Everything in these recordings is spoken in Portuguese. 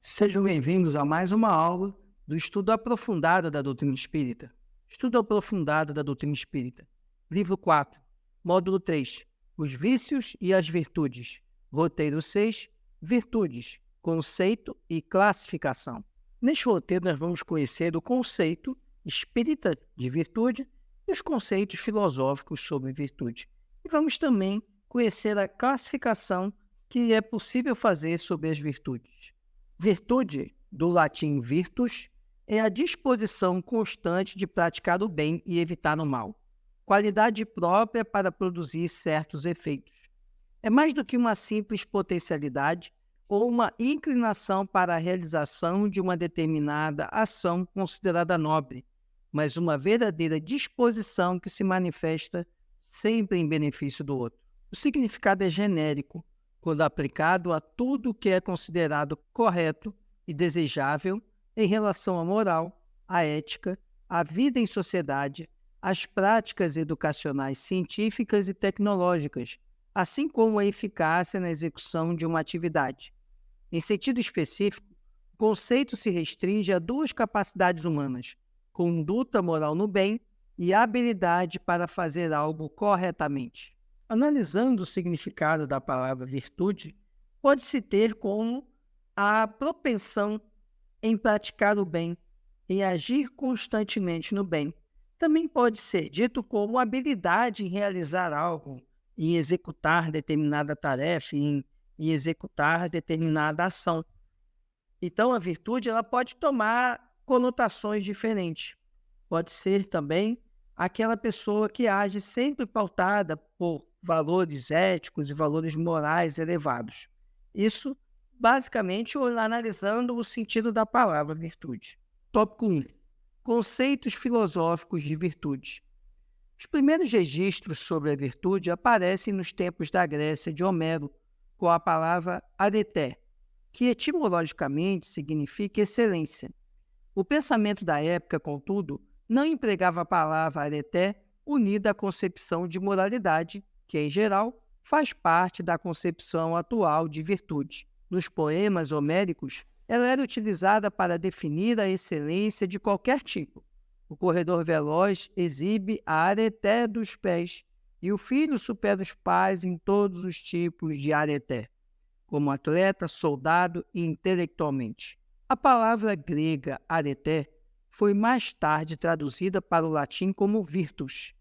Sejam bem-vindos a mais uma aula do Estudo Aprofundado da Doutrina Espírita. Estudo Aprofundado da Doutrina Espírita. Livro 4, Módulo 3, Os Vícios e as Virtudes. Roteiro 6, Virtudes, Conceito e Classificação. Neste roteiro nós vamos conhecer o conceito espírita de virtude e os conceitos filosóficos sobre virtude. E vamos também conhecer a classificação que é possível fazer sobre as virtudes. Virtude, do latim virtus, é a disposição constante de praticar o bem e evitar o mal, qualidade própria para produzir certos efeitos. É mais do que uma simples potencialidade ou uma inclinação para a realização de uma determinada ação considerada nobre, mas uma verdadeira disposição que se manifesta sempre em benefício do outro. O significado é genérico, quando aplicado a tudo o que é considerado correto e desejável em relação à moral, à ética, à vida em sociedade, às práticas educacionais científicas e tecnológicas, assim como a eficácia na execução de uma atividade. Em sentido específico, o conceito se restringe a duas capacidades humanas: conduta moral no bem e habilidade para fazer algo corretamente. Analisando o significado da palavra virtude, pode-se ter como a propensão em praticar o bem, em agir constantemente no bem. Também pode ser dito como habilidade em realizar algo, em executar determinada tarefa, em executar determinada ação. Então, a virtude ela pode tomar conotações diferentes. Pode ser também aquela pessoa que age sempre pautada por valores éticos e valores morais elevados. Isso, basicamente, analisando o sentido da palavra virtude. Tópico 1. Conceitos filosóficos de virtude. Os primeiros registros sobre a virtude aparecem nos tempos da Grécia de Homero, com a palavra areté, que etimologicamente significa excelência. O pensamento da época, contudo, não empregava a palavra areté unida à concepção de moralidade, que, em geral, faz parte da concepção atual de virtude. Nos poemas homéricos, ela era utilizada para definir a excelência de qualquer tipo. O corredor veloz exibe a areté dos pés, e o filho supera os pais em todos os tipos de areté, como atleta, soldado e intelectualmente. A palavra grega areté foi mais tarde traduzida para o latim como virtus,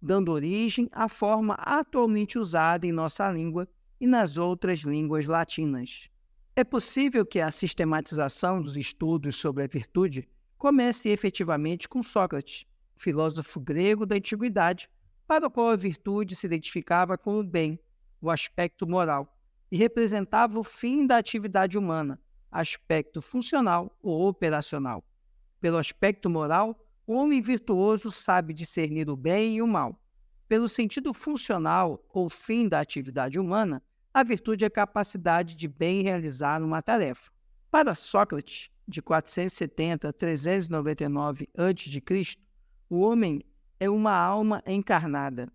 dando origem à forma atualmente usada em nossa língua e nas outras línguas latinas. É possível que a sistematização dos estudos sobre a virtude comece efetivamente com Sócrates, filósofo grego da antiguidade, para o qual a virtude se identificava com o bem, o aspecto moral, e representava o fim da atividade humana, aspecto funcional ou operacional. Pelo aspecto moral, o homem virtuoso sabe discernir o bem e o mal. Pelo sentido funcional ou fim da atividade humana, a virtude é a capacidade de bem realizar uma tarefa. Para Sócrates, de 470 a 399 a.C., o homem é uma alma encarnada.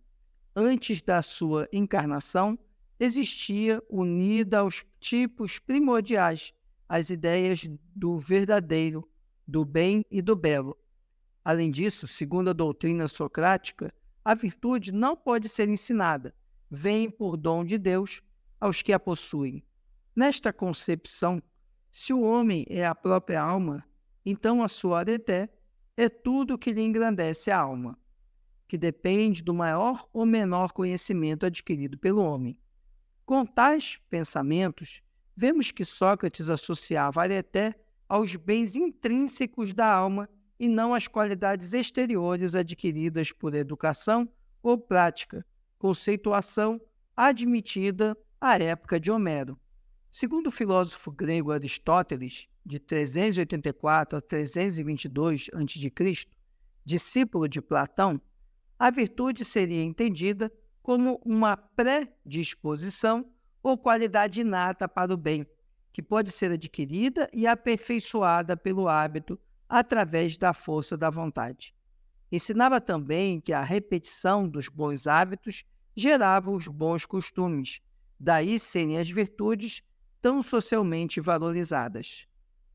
Antes da sua encarnação, existia unida aos tipos primordiais, as ideias do verdadeiro, do bem e do belo. Além disso, segundo a doutrina socrática, a virtude não pode ser ensinada, vem por dom de Deus aos que a possuem. Nesta concepção, se o homem é a própria alma, então a sua areté é tudo que lhe engrandece a alma, que depende do maior ou menor conhecimento adquirido pelo homem. Com tais pensamentos, vemos que Sócrates associava a areté aos bens intrínsecos da alma e não às qualidades exteriores adquiridas por educação ou prática, conceituação admitida à época de Homero. Segundo o filósofo grego Aristóteles, de 384 a 322 a.C., discípulo de Platão, a virtude seria entendida como uma predisposição ou qualidade inata para o bem, que pode ser adquirida e aperfeiçoada pelo hábito através da força da vontade. Ensinava também que a repetição dos bons hábitos gerava os bons costumes, daí serem as virtudes tão socialmente valorizadas.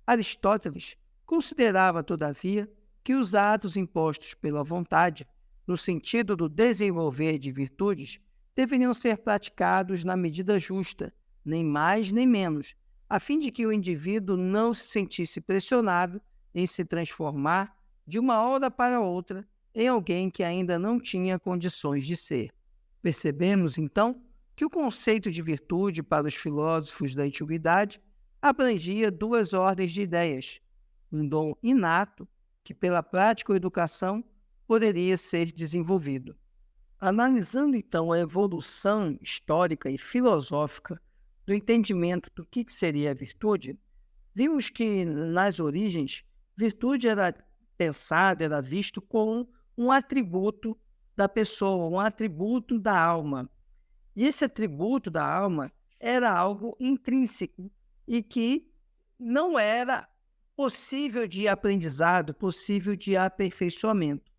Aristóteles considerava, todavia, que os atos impostos pela vontade, no sentido do desenvolver de virtudes, deveriam ser praticados na medida justa, nem mais nem menos, a fim de que o indivíduo não se sentisse pressionado em se transformar de uma hora para outra em alguém que ainda não tinha condições de ser. Percebemos, então, que o conceito de virtude para os filósofos da antiguidade abrangia duas ordens de ideias: um dom inato, que pela prática ou educação poderia ser desenvolvido. Analisando, então, a evolução histórica e filosófica do entendimento do que seria a virtude, vimos que, nas origens, virtude era pensado, era visto como um atributo da pessoa, um atributo da alma. E esse atributo da alma era algo intrínseco e que não era possível de aprendizado, possível de aperfeiçoamento.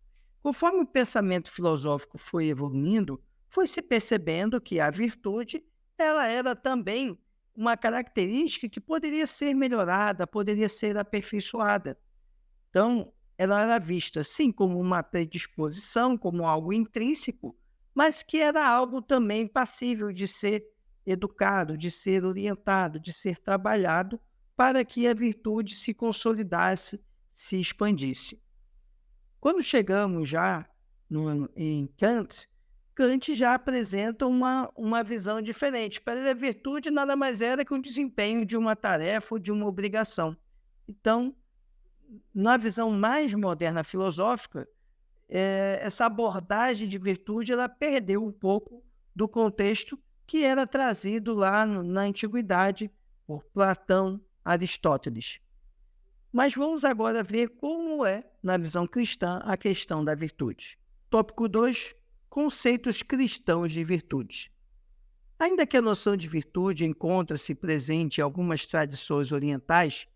Conforme o pensamento filosófico foi evoluindo, foi se percebendo que a virtude ela era também uma característica que poderia ser melhorada, poderia ser aperfeiçoada. Então, ela era vista, sim, como uma predisposição, como algo intrínseco, mas que era algo também passível de ser educado, de ser orientado, de ser trabalhado para que a virtude se consolidasse, se expandisse. Quando chegamos já em Kant, Kant já apresenta uma visão diferente. Para ele, a virtude nada mais era que o desempenho de uma tarefa ou de uma obrigação. Então, na visão mais moderna filosófica, essa abordagem de virtude ela perdeu um pouco do contexto que era trazido lá na antiguidade por Platão, Aristóteles. Mas vamos agora ver como é, na visão cristã, a questão da virtude. Tópico 2, conceitos cristãos de virtude. Ainda que a noção de virtude encontre-se presente em algumas tradições orientais,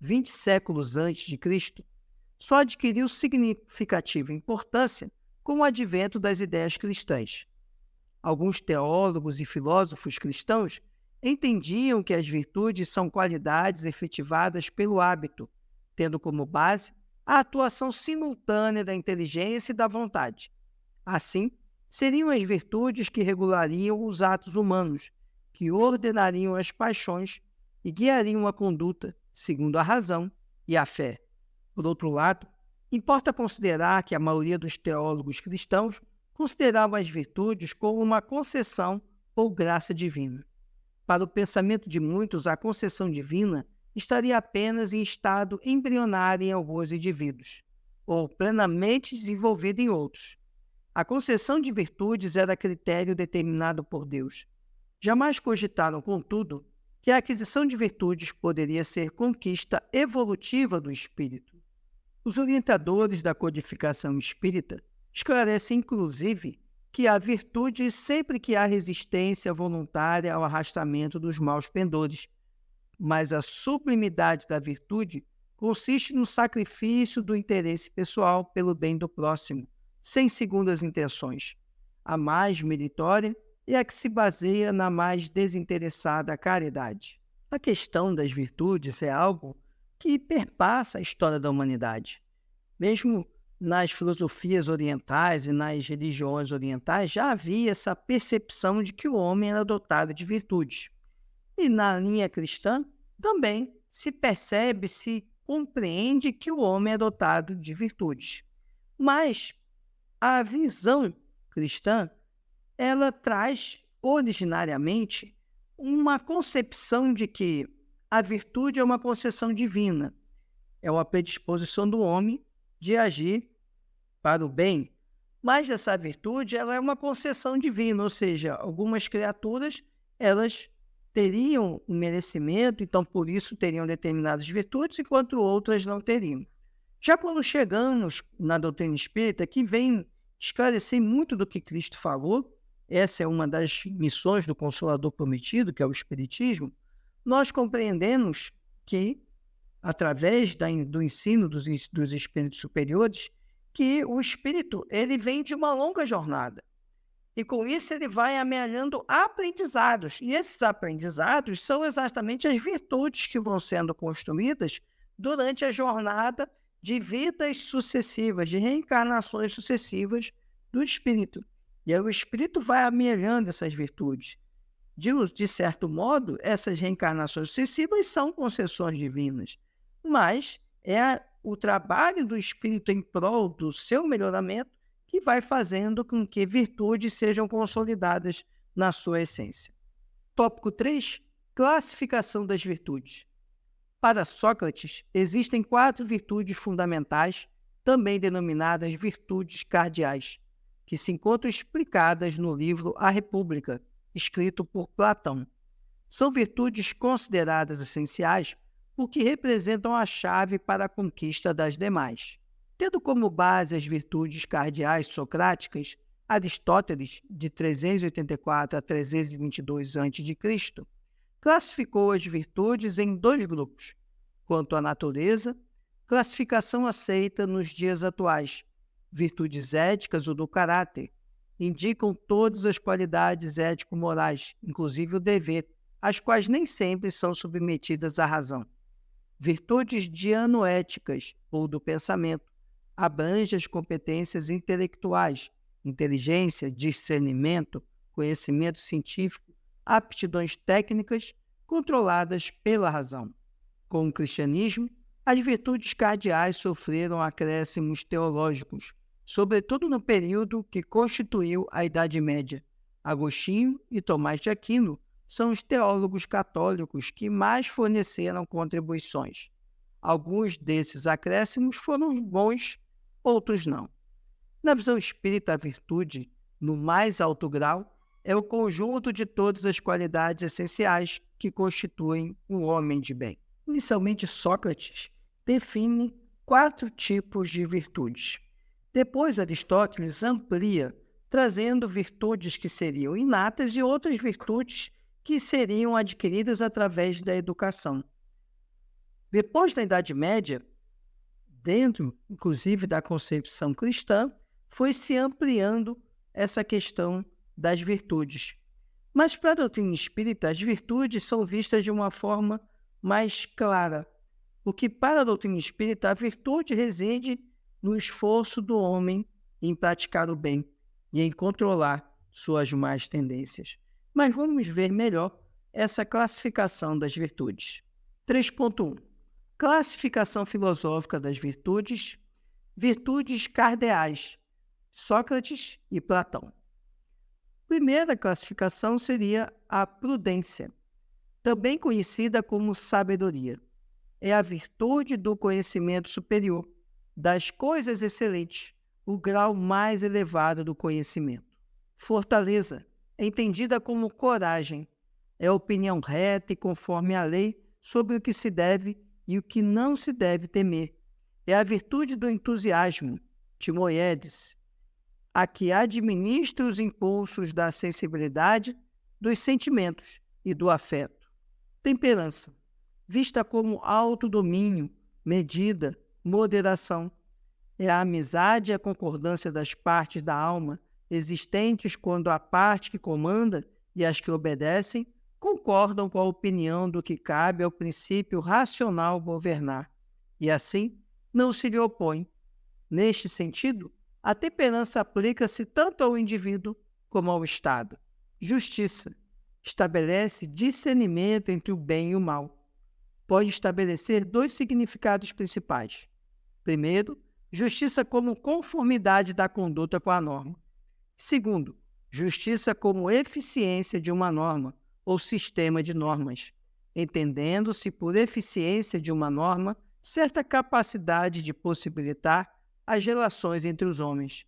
20 séculos antes de Cristo, só adquiriu significativa importância com o advento das ideias cristãs. Alguns teólogos e filósofos cristãos entendiam que as virtudes são qualidades efetivadas pelo hábito, tendo como base a atuação simultânea da inteligência e da vontade. Assim, seriam as virtudes que regulariam os atos humanos, que ordenariam as paixões e guiariam a conduta segundo a razão e a fé. Por outro lado, importa considerar que a maioria dos teólogos cristãos consideravam as virtudes como uma concessão ou graça divina. Para o pensamento de muitos, a concessão divina estaria apenas em estado embrionário em alguns indivíduos, ou plenamente desenvolvida em outros. A concessão de virtudes era critério determinado por Deus. Jamais cogitaram, contudo, que a aquisição de virtudes poderia ser conquista evolutiva do espírito. Os orientadores da codificação espírita esclarecem, inclusive, que há virtude sempre que há resistência voluntária ao arrastamento dos maus pendores, mas a sublimidade da virtude consiste no sacrifício do interesse pessoal pelo bem do próximo, sem segundas intenções. A mais meritória é a que se baseia na mais desinteressada caridade. A questão das virtudes é algo que perpassa a história da humanidade. Mesmo nas filosofias orientais e nas religiões orientais já havia essa percepção de que o homem era dotado de virtudes. E na linha cristã também se percebe, se compreende que o homem é dotado de virtudes. Mas a visão cristã, ela traz originariamente uma concepção de que a virtude é uma concessão divina, é uma predisposição do homem de agir para o bem, mas essa virtude ela é uma concessão divina, ou seja, algumas criaturas elas teriam um merecimento, então por isso teriam determinadas virtudes, enquanto outras não teriam. Já quando chegamos na doutrina espírita, que vem esclarecer muito do que Cristo falou, essa é uma das missões do Consolador Prometido, que é o Espiritismo, nós compreendemos que, através do ensino dos espíritos superiores, que o espírito ele vem de uma longa jornada. E com isso ele vai amealhando aprendizados. E esses aprendizados são exatamente as virtudes que vão sendo construídas durante a jornada de vidas sucessivas, de reencarnações sucessivas do espírito. E aí o espírito vai amelhando essas virtudes. De certo modo, essas reencarnações sucessivas são concessões divinas, mas o trabalho do espírito em prol do seu melhoramento que vai fazendo com que virtudes sejam consolidadas na sua essência. Tópico 3. Classificação das virtudes. Para Sócrates, existem 4 virtudes fundamentais, também denominadas virtudes cardeais, que se encontram explicadas no livro A República, escrito por Platão. São virtudes consideradas essenciais porque representam a chave para a conquista das demais. Tendo como base as virtudes cardeais socráticas, Aristóteles, de 384 a 322 a.C., classificou as virtudes em 2 grupos. Quanto à natureza, classificação aceita nos dias atuais. Virtudes éticas ou do caráter indicam todas as qualidades ético-morais, inclusive o dever, as quais nem sempre são submetidas à razão. Virtudes dianoéticas ou do pensamento abrange as competências intelectuais, inteligência, discernimento, conhecimento científico, aptidões técnicas controladas pela razão. Com o cristianismo, as virtudes cardeais sofreram acréscimos teológicos, sobretudo no período que constituiu a Idade Média. Agostinho e Tomás de Aquino são os teólogos católicos que mais forneceram contribuições. Alguns desses acréscimos foram bons, outros não. Na visão espírita, a virtude, no mais alto grau, é o conjunto de todas as qualidades essenciais que constituem um homem de bem. Inicialmente, Sócrates define 4 tipos de virtudes. Depois, Aristóteles amplia, trazendo virtudes que seriam inatas e outras virtudes que seriam adquiridas através da educação. Depois da Idade Média, dentro, inclusive, da concepção cristã, foi se ampliando essa questão das virtudes. Mas para a doutrina espírita, as virtudes são vistas de uma forma mais clara, porque para a doutrina espírita a virtude reside no esforço do homem em praticar o bem e em controlar suas más tendências. Mas vamos ver melhor essa classificação das virtudes. 3.1. Classificação filosófica das virtudes. Virtudes cardeais, Sócrates e Platão. Primeira classificação seria a prudência, também conhecida como sabedoria. É a virtude do conhecimento superior, das coisas excelentes, o grau mais elevado do conhecimento. Fortaleza, entendida como coragem, é a opinião reta e conforme a lei sobre o que se deve e o que não se deve temer. É a virtude do entusiasmo, timoedes, a que administra os impulsos da sensibilidade, dos sentimentos e do afeto. Temperança, vista como autodomínio, medida, moderação. É a amizade e a concordância das partes da alma, existentes quando a parte que comanda e as que obedecem concordam com a opinião do que cabe ao princípio racional governar, e assim não se lhe opõe. Neste sentido, a temperança aplica-se tanto ao indivíduo como ao Estado. Justiça estabelece discernimento entre o bem e o mal. Pode estabelecer 2 significados principais. Primeiro, justiça como conformidade da conduta com a norma. Segundo, justiça como eficiência de uma norma ou sistema de normas, entendendo-se por eficiência de uma norma certa capacidade de possibilitar as relações entre os homens.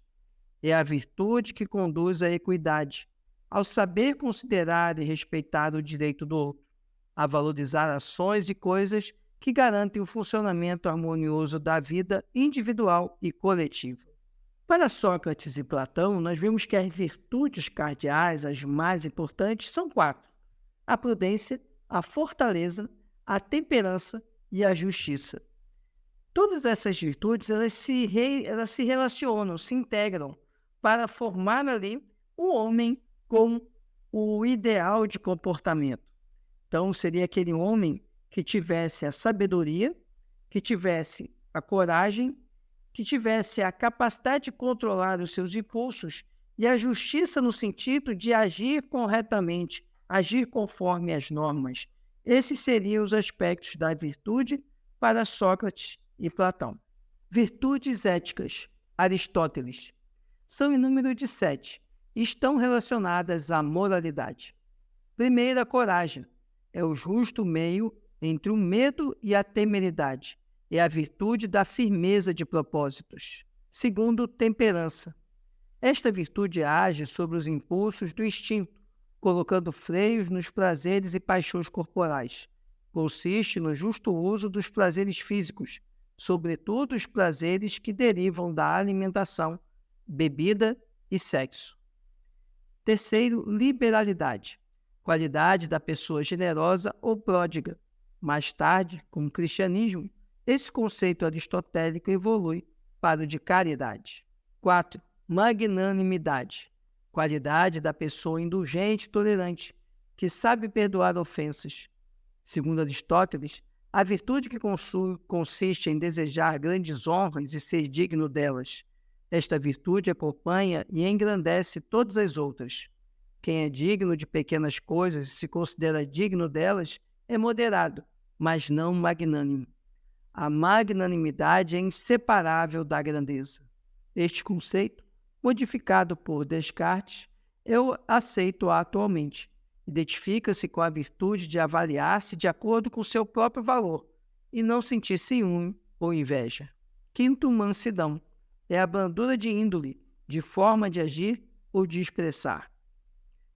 É a virtude que conduz à equidade, ao saber considerar e respeitar o direito do outro, a valorizar ações e coisas que garantem o funcionamento harmonioso da vida individual e coletiva. Para Sócrates e Platão, nós vimos que as virtudes cardeais, as mais importantes, são 4. A prudência, a fortaleza, a temperança e a justiça. Todas essas virtudes elas se relacionam, se integram para formar ali o homem com o ideal de comportamento. Então, seria aquele homem que tivesse a sabedoria, que tivesse a coragem, que tivesse a capacidade de controlar os seus impulsos, e a justiça no sentido de agir corretamente, agir conforme as normas. Esses seriam os aspectos da virtude para Sócrates e Platão. Virtudes éticas, Aristóteles, são em número de 7 e estão relacionadas à moralidade. Primeira, a coragem. É o justo meio entre o medo e a temeridade. É a virtude da firmeza de propósitos. Segundo, temperança. Esta virtude age sobre os impulsos do instinto, colocando freios nos prazeres e paixões corporais. Consiste no justo uso dos prazeres físicos, sobretudo os prazeres que derivam da alimentação, bebida e sexo. Terceiro, liberalidade. Qualidade da pessoa generosa ou pródiga. Mais tarde, com o cristianismo, esse conceito aristotélico evolui para o de caridade. 4. Magnanimidade. Qualidade da pessoa indulgente e tolerante, que sabe perdoar ofensas. Segundo Aristóteles, a virtude que consiste em desejar grandes honras e ser digno delas. Esta virtude acompanha e engrandece todas as outras. Quem é digno de pequenas coisas e se considera digno delas é moderado, mas não magnânimo. A magnanimidade é inseparável da grandeza. Este conceito, modificado por Descartes, eu aceito atualmente. Identifica-se com a virtude de avaliar-se de acordo com seu próprio valor e não sentir ciúme ou inveja. Quinto, mansidão. É a brandura de índole, de forma de agir ou de expressar.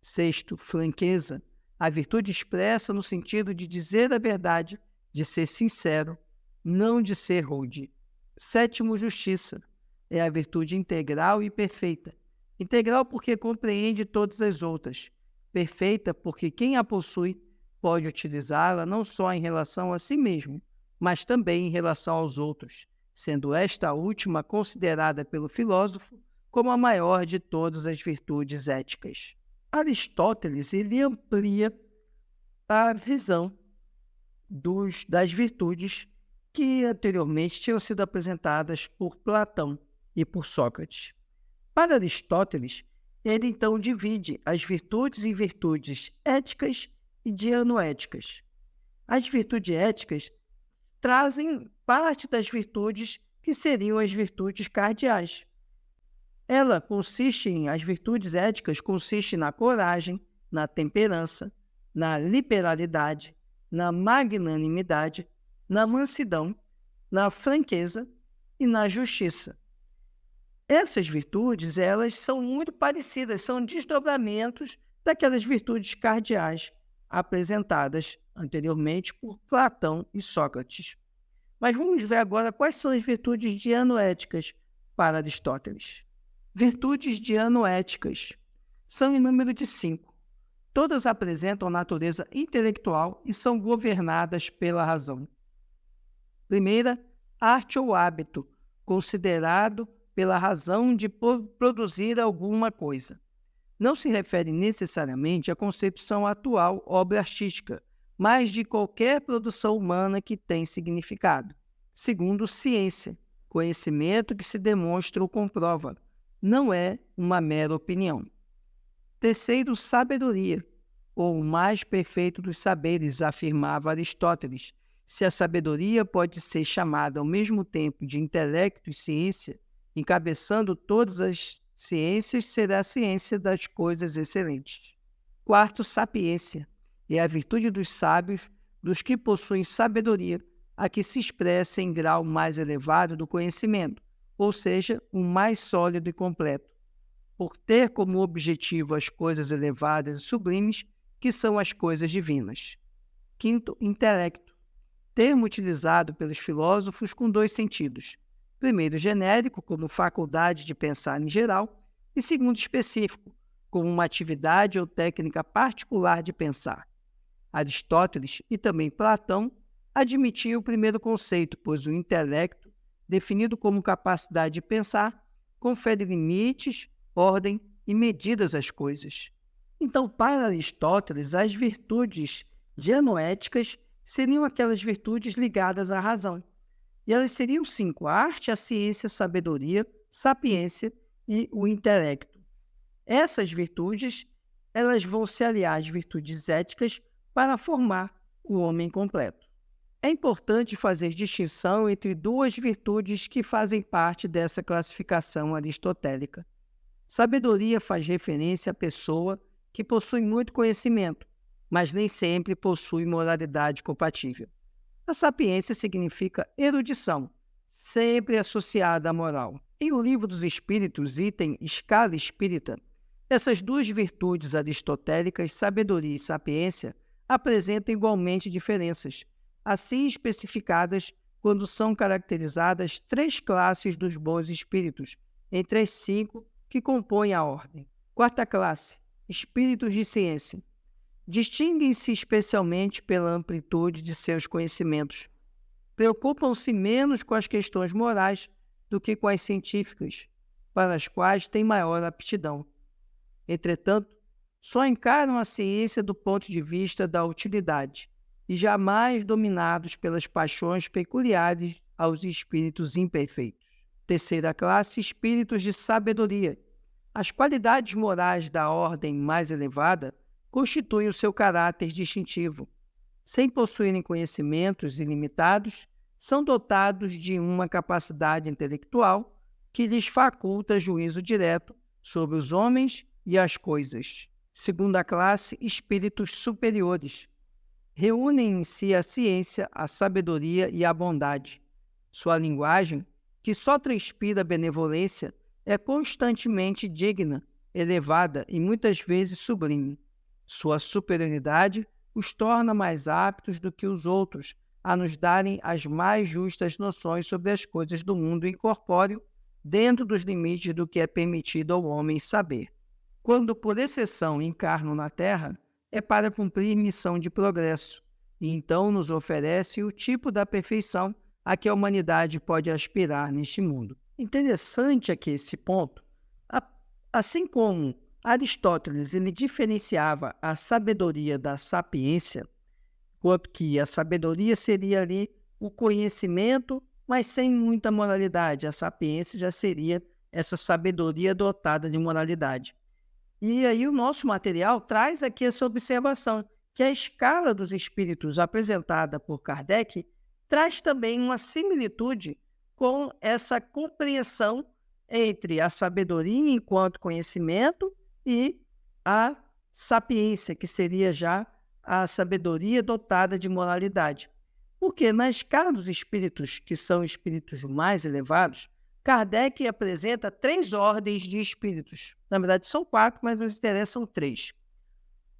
Sexto, franqueza. A virtude expressa no sentido de dizer a verdade, de ser sincero, não de ser rude. Sétimo, justiça. É a virtude integral e perfeita. Integral porque compreende todas as outras. Perfeita porque quem a possui pode utilizá-la não só em relação a si mesmo, mas também em relação aos outros, sendo esta última considerada pelo filósofo como a maior de todas as virtudes éticas. Aristóteles ele amplia a visão das virtudes que anteriormente tinham sido apresentadas por Platão e por Sócrates. Para Aristóteles, ele então divide as virtudes em virtudes éticas e dianoéticas. As virtudes éticas trazem parte das virtudes que seriam as virtudes cardeais. As virtudes éticas consistem na coragem, na temperança, na liberalidade, na magnanimidade, na mansidão, na franqueza e na justiça. Essas virtudes, elas são muito parecidas, são desdobramentos daquelas virtudes cardeais apresentadas anteriormente por Platão e Sócrates. Mas vamos ver agora quais são as virtudes dianoéticas para Aristóteles. Virtudes dianoéticas são em número de 5. Todas apresentam natureza intelectual e são governadas pela razão. Primeira, arte ou hábito, considerado pela razão de produzir alguma coisa. Não se refere necessariamente à concepção atual, obra artística, mas de qualquer produção humana que tem significado. Segundo, ciência, conhecimento que se demonstra ou comprova, não é uma mera opinião. Terceiro, sabedoria, ou o mais perfeito dos saberes, afirmava Aristóteles. Se a sabedoria pode ser chamada ao mesmo tempo de intelecto e ciência, encabeçando todas as ciências, será a ciência das coisas excelentes. Quarto, sapiência. É a virtude dos sábios, dos que possuem sabedoria, a que se expressa em grau mais elevado do conhecimento, ou seja, o mais sólido e completo, por ter como objetivo as coisas elevadas e sublimes, que são as coisas divinas. Quinto, intelecto. Termo utilizado pelos filósofos com 2 sentidos. Primeiro, genérico, como faculdade de pensar em geral, e segundo, específico, como uma atividade ou técnica particular de pensar. Aristóteles e também Platão admitiam o primeiro conceito, pois o intelecto, definido como capacidade de pensar, confere limites, ordem e medidas às coisas. Então, para Aristóteles, as virtudes dianoéticas seriam aquelas virtudes ligadas à razão. E elas seriam cinco: a arte, a ciência, a sabedoria, sapiência e o intelecto. Essas virtudes, elas vão se aliar às virtudes éticas para formar o homem completo. É importante fazer distinção entre duas virtudes que fazem parte dessa classificação aristotélica. Sabedoria faz referência à pessoa que possui muito conhecimento, mas nem sempre possui moralidade compatível. A sapiência significa erudição, sempre associada à moral. Em O Livro dos Espíritos, item Escala Espírita, essas duas virtudes aristotélicas, sabedoria e sapiência, apresentam igualmente diferenças, assim especificadas quando são caracterizadas três classes dos bons espíritos, entre as cinco que compõem a ordem. Quarta classe, espíritos de ciência. Distinguem-se especialmente pela amplitude de seus conhecimentos. Preocupam-se menos com as questões morais do que com as científicas, para as quais têm maior aptidão. Entretanto, só encaram a ciência do ponto de vista da utilidade e jamais dominados pelas paixões peculiares aos espíritos imperfeitos. Terceira classe, espíritos de sabedoria. As qualidades morais da ordem mais elevada constituem o seu caráter distintivo. Sem possuírem conhecimentos ilimitados, são dotados de uma capacidade intelectual que lhes faculta juízo direto sobre os homens e as coisas. Segunda classe, espíritos superiores. Reúnem em si a ciência, a sabedoria e a bondade. Sua linguagem, que só transpira benevolência, é constantemente digna, elevada e muitas vezes sublime. Sua superioridade os torna mais aptos do que os outros a nos darem as mais justas noções sobre as coisas do mundo incorpóreo, dentro dos limites do que é permitido ao homem saber. Quando, por exceção, encarnam na Terra, é para cumprir missão de progresso, e então nos oferece o tipo da perfeição a que a humanidade pode aspirar neste mundo. Interessante aqui esse ponto. Assim como Aristóteles ele diferenciava a sabedoria da sapiência, quanto que a sabedoria seria ali o conhecimento, mas sem muita moralidade. A sapiência já seria essa sabedoria dotada de moralidade. E aí o nosso material traz aqui essa observação, que a escala dos espíritos apresentada por Kardec traz também uma similitude com essa compreensão entre a sabedoria enquanto conhecimento e a sapiência, que seria já a sabedoria dotada de moralidade. Porque na escala dos espíritos, que são espíritos mais elevados, Kardec apresenta três ordens de espíritos. Na verdade, são quatro, mas nos interessam três.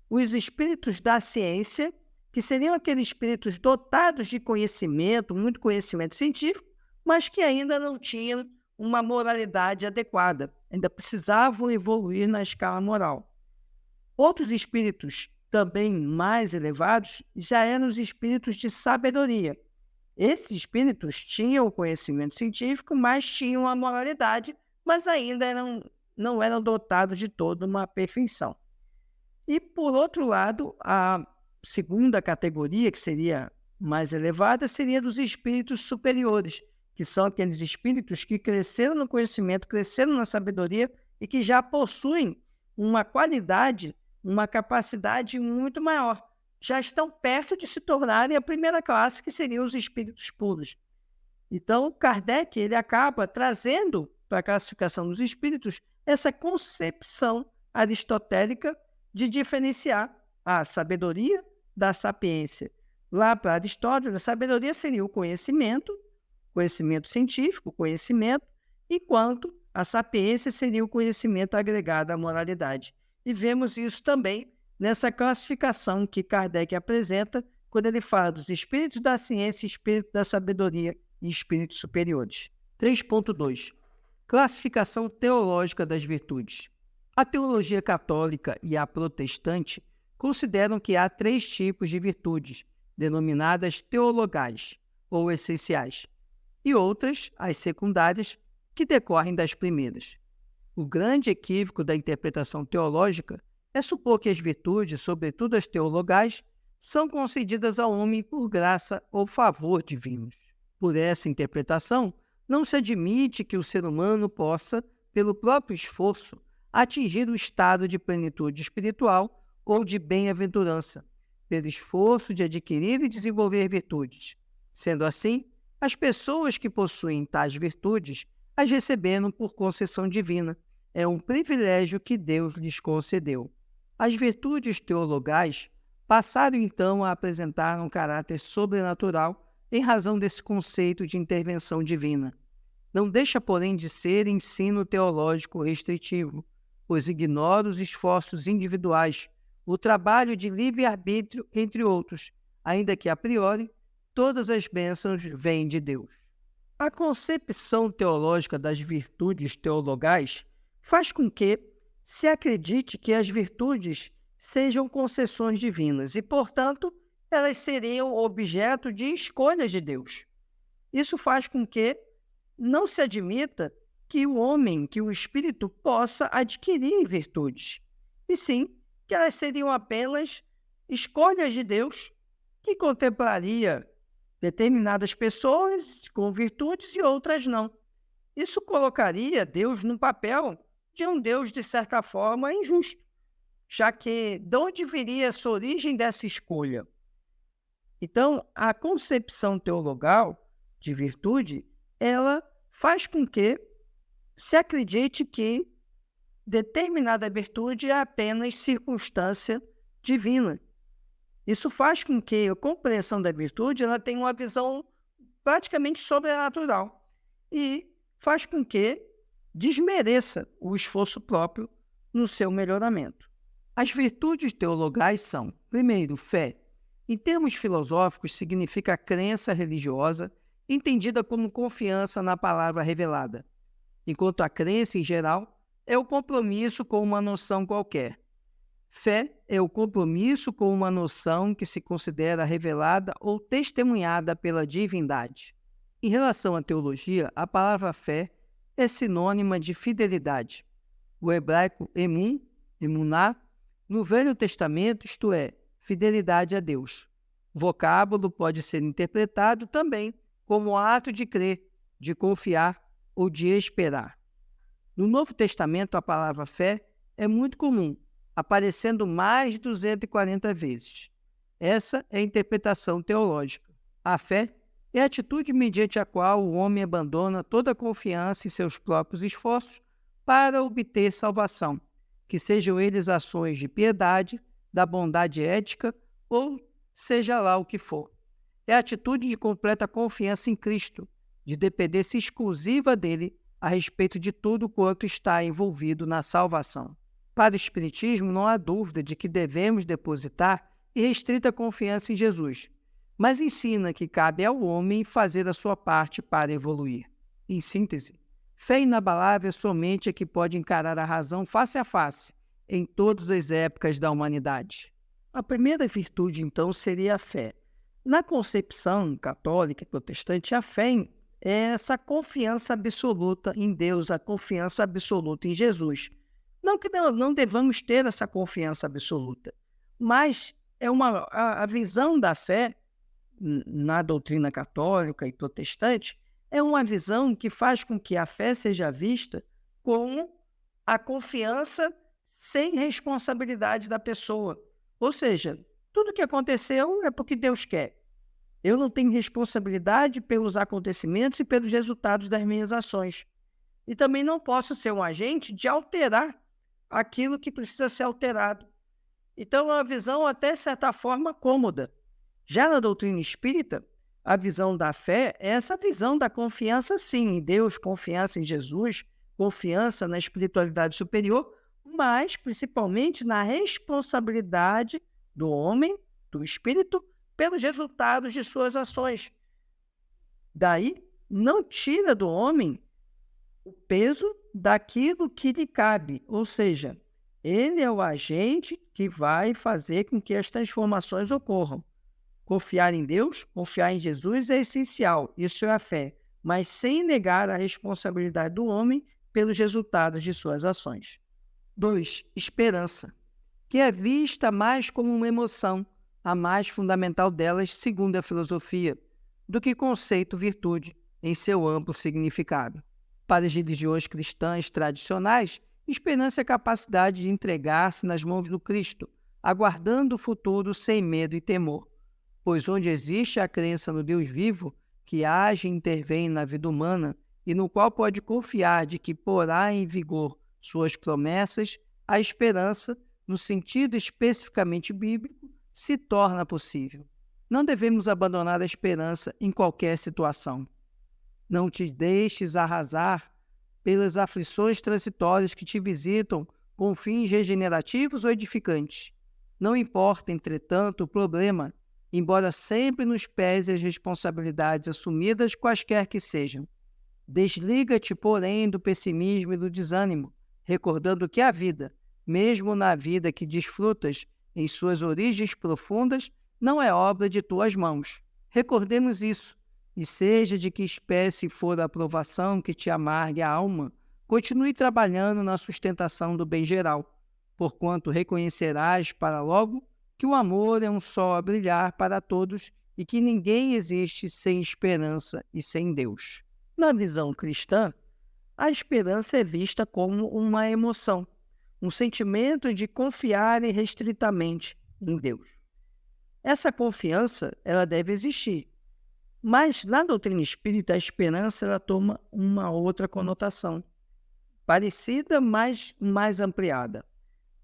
Os espíritos da ciência, que seriam aqueles espíritos dotados de conhecimento, muito conhecimento científico, mas que ainda não tinham uma moralidade adequada, ainda precisavam evoluir na escala moral. Outros espíritos, também mais elevados, já eram os espíritos de sabedoria. Esses espíritos tinham o conhecimento científico, mas tinham a moralidade, mas ainda não eram dotados de toda uma perfeição. E, por outro lado, a segunda categoria, que seria mais elevada, seria dos espíritos superiores, que são aqueles espíritos que cresceram no conhecimento, cresceram na sabedoria e que já possuem uma qualidade, uma capacidade muito maior. Já estão perto de se tornarem a primeira classe, que seriam os espíritos puros. Então, Kardec ele acaba trazendo para a classificação dos espíritos essa concepção aristotélica de diferenciar a sabedoria da sapiência. Lá para Aristóteles, a sabedoria seria o conhecimento científico, conhecimento, enquanto a sapiência seria o conhecimento agregado à moralidade. E vemos isso também nessa classificação que Kardec apresenta quando ele fala dos espíritos da ciência, espíritos da sabedoria e espíritos superiores. 3.2. Classificação teológica das virtudes. A teologia católica e a protestante consideram que há três tipos de virtudes, denominadas teologais, ou essenciais, e outras, as secundárias, que decorrem das primeiras. O grande equívoco da interpretação teológica é supor que as virtudes, sobretudo as teologais, são concedidas ao homem por graça ou favor divinos. Por essa interpretação, não se admite que o ser humano possa, pelo próprio esforço, atingir o estado de plenitude espiritual ou de bem-aventurança, pelo esforço de adquirir e desenvolver virtudes. Sendo assim, as pessoas que possuem tais virtudes as receberam por concessão divina. É um privilégio que Deus lhes concedeu. As virtudes teologais passaram então a apresentar um caráter sobrenatural em razão desse conceito de intervenção divina. Não deixa, porém, de ser ensino teológico restritivo, pois ignora os esforços individuais, o trabalho de livre-arbítrio, entre outros, ainda que a priori todas as bênçãos vêm de Deus. A concepção teológica das virtudes teologais faz com que se acredite que as virtudes sejam concessões divinas e, portanto, elas seriam objeto de escolhas de Deus. Isso faz com que não se admita que o homem, que o espírito, possa adquirir virtudes, e sim que elas seriam apenas escolhas de Deus que contemplaria determinadas pessoas com virtudes e outras não. Isso colocaria Deus no papel de um Deus, de certa forma, injusto, já que de onde viria essa origem dessa escolha? Então, a concepção teologal de virtude, ela faz com que se acredite que determinada virtude é apenas circunstância divina. Isso faz com que a compreensão da virtude ela tenha uma visão praticamente sobrenatural e faz com que desmereça o esforço próprio no seu melhoramento. As virtudes teologais são, primeiro, fé. Em termos filosóficos, significa a crença religiosa, entendida como confiança na palavra revelada, enquanto a crença, em geral, é o compromisso com uma noção qualquer. Fé é o compromisso com uma noção que se considera revelada ou testemunhada pela divindade. Em relação à teologia, a palavra fé é sinônima de fidelidade. O hebraico emun, emuná, no Velho Testamento, isto é, fidelidade a Deus. O vocábulo pode ser interpretado também como ato de crer, de confiar ou de esperar. No Novo Testamento, a palavra fé é muito comum, aparecendo mais de 240 vezes. Essa é a interpretação teológica. A fé é a atitude mediante a qual o homem abandona toda a confiança em seus próprios esforços para obter salvação, que sejam eles ações de piedade, da bondade ética ou seja lá o que for. É a atitude de completa confiança em Cristo, de dependência exclusiva dele a respeito de tudo quanto está envolvido na salvação. Para o Espiritismo, não há dúvida de que devemos depositar irrestrita confiança em Jesus, mas ensina que cabe ao homem fazer a sua parte para evoluir. Em síntese, fé inabalável é somente a que pode encarar a razão face a face em todas as épocas da humanidade. A primeira virtude, então, seria a fé. Na concepção católica e protestante, a fé é essa confiança absoluta em Deus, a confiança absoluta em Jesus. Não que não devamos ter essa confiança absoluta, mas é a visão da fé na doutrina católica e protestante é uma visão que faz com que a fé seja vista como a confiança sem responsabilidade da pessoa. Ou seja, tudo que aconteceu é porque Deus quer. Eu não tenho responsabilidade pelos acontecimentos e pelos resultados das minhas ações. E também não posso ser um agente de alterar aquilo que precisa ser alterado. Então, é uma visão até, de certa forma, cômoda. Já na doutrina espírita, a visão da fé é essa visão da confiança, sim, em Deus, confiança em Jesus, confiança na espiritualidade superior, mas, principalmente, na responsabilidade do homem, do espírito, pelos resultados de suas ações. Daí, não tira do homem o peso daquilo que lhe cabe, ou seja, ele é o agente que vai fazer com que as transformações ocorram. Confiar em Deus, confiar em Jesus é essencial, isso é a fé, mas sem negar a responsabilidade do homem pelos resultados de suas ações. 2. Esperança, que é vista mais como uma emoção, a mais fundamental delas, segundo a filosofia, do que conceito virtude em seu amplo significado. Para as religiões cristãs tradicionais, esperança é a capacidade de entregar-se nas mãos do Cristo, aguardando o futuro sem medo e temor. Pois onde existe a crença no Deus vivo, que age e intervém na vida humana e no qual pode confiar de que porá em vigor suas promessas, a esperança, no sentido especificamente bíblico, se torna possível. Não devemos abandonar a esperança em qualquer situação. Não te deixes arrasar pelas aflições transitórias que te visitam com fins regenerativos ou edificantes. Não importa, entretanto, o problema, embora sempre nos pese as responsabilidades assumidas, quaisquer que sejam. Desliga-te, porém, do pessimismo e do desânimo, recordando que a vida, mesmo na vida que desfrutas em suas origens profundas, não é obra de tuas mãos. Recordemos isso, e seja de que espécie for a aprovação que te amargue a alma, continue trabalhando na sustentação do bem geral, porquanto reconhecerás para logo que o amor é um sol a brilhar para todos e que ninguém existe sem esperança e sem Deus. Na visão cristã, a esperança é vista como uma emoção, um sentimento de confiar irrestritamente em Deus. Essa confiança, ela deve existir, mas na doutrina espírita a esperança ela toma uma outra conotação, parecida, mas mais ampliada.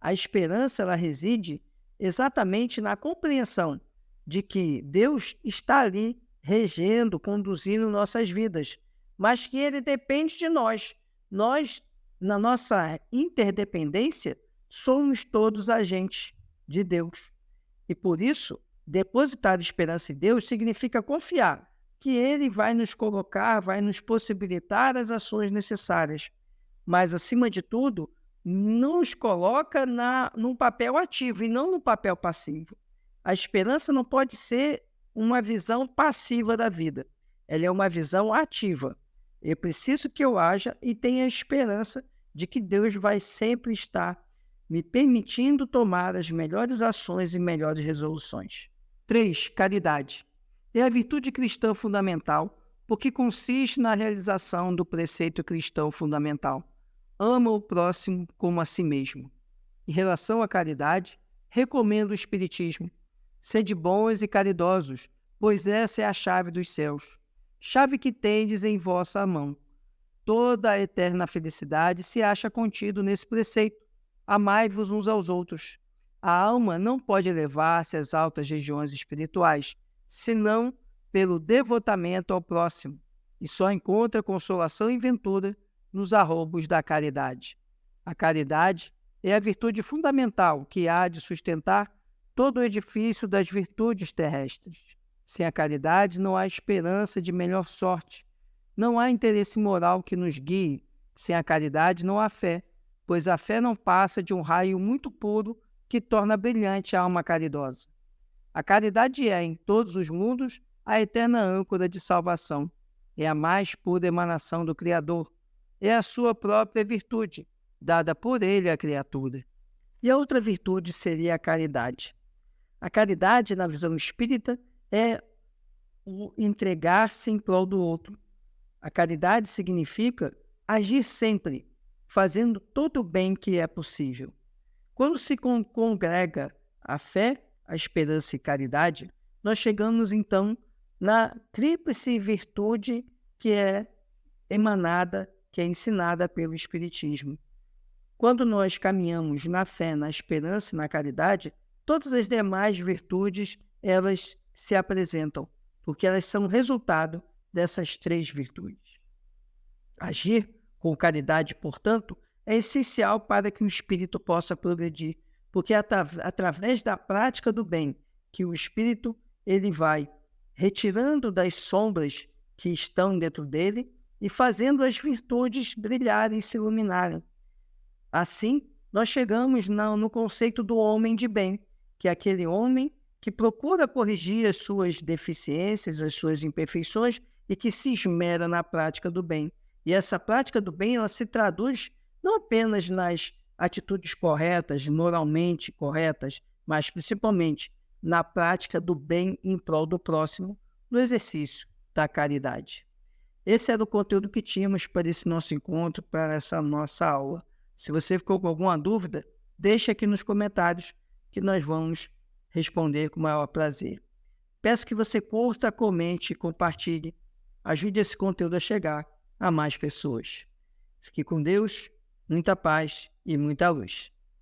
A esperança ela reside exatamente na compreensão de que Deus está ali regendo, conduzindo nossas vidas, mas que Ele depende de nós. Nós, na nossa interdependência, somos todos agentes de Deus. E por isso, depositar esperança em Deus significa confiar que Ele vai nos colocar, vai nos possibilitar as ações necessárias. Mas, acima de tudo, nos coloca num papel ativo e não no papel passivo. A esperança não pode ser uma visão passiva da vida. Ela é uma visão ativa. Eu preciso que eu haja e tenha a esperança de que Deus vai sempre estar me permitindo tomar as melhores ações e melhores resoluções. 3. Caridade. É a virtude cristã fundamental, porque consiste na realização do preceito cristão fundamental. Ama o próximo como a si mesmo. Em relação à caridade, recomendo o Espiritismo. Sede bons e caridosos, pois essa é a chave dos céus. Chave que tendes em vossa mão. Toda a eterna felicidade se acha contido nesse preceito. Amai-vos uns aos outros. A alma não pode elevar-se às altas regiões espirituais, senão pelo devotamento ao próximo, e só encontra consolação e ventura nos arroubos da caridade. A caridade é a virtude fundamental que há de sustentar todo o edifício das virtudes terrestres. Sem a caridade não há esperança de melhor sorte, não há interesse moral que nos guie. Sem a caridade não há fé, pois a fé não passa de um raio muito puro que torna brilhante a alma caridosa. A caridade é, em todos os mundos, a eterna âncora de salvação. É a mais pura emanação do Criador. É a sua própria virtude, dada por Ele à criatura. E a outra virtude seria a caridade. A caridade, na visão espírita, é o entregar-se em prol do outro. A caridade significa agir sempre, fazendo todo o bem que é possível. Quando se congrega a fé, a esperança e caridade, nós chegamos então na tríplice virtude que é emanada, que é ensinada pelo Espiritismo. Quando nós caminhamos na fé, na esperança e na caridade, todas as demais virtudes, elas se apresentam, porque elas são resultado dessas três virtudes. Agir com caridade, portanto, é essencial para que o espírito possa progredir, porque é através da prática do bem que o espírito ele vai retirando das sombras que estão dentro dele e fazendo as virtudes brilharem e se iluminarem. Assim, nós chegamos no conceito do homem de bem, que é aquele homem que procura corrigir as suas deficiências, as suas imperfeições e que se esmera na prática do bem. E essa prática do bem, ela se traduz não apenas nas atitudes corretas, moralmente corretas, mas principalmente na prática do bem em prol do próximo, no exercício da caridade. Esse era o conteúdo que tínhamos para esse nosso encontro, para essa nossa aula. Se você ficou com alguma dúvida, deixe aqui nos comentários que nós vamos responder com o maior prazer. Peço que você curta, comente e compartilhe. Ajude esse conteúdo a chegar a mais pessoas. Fique com Deus, muita paz e muita luz.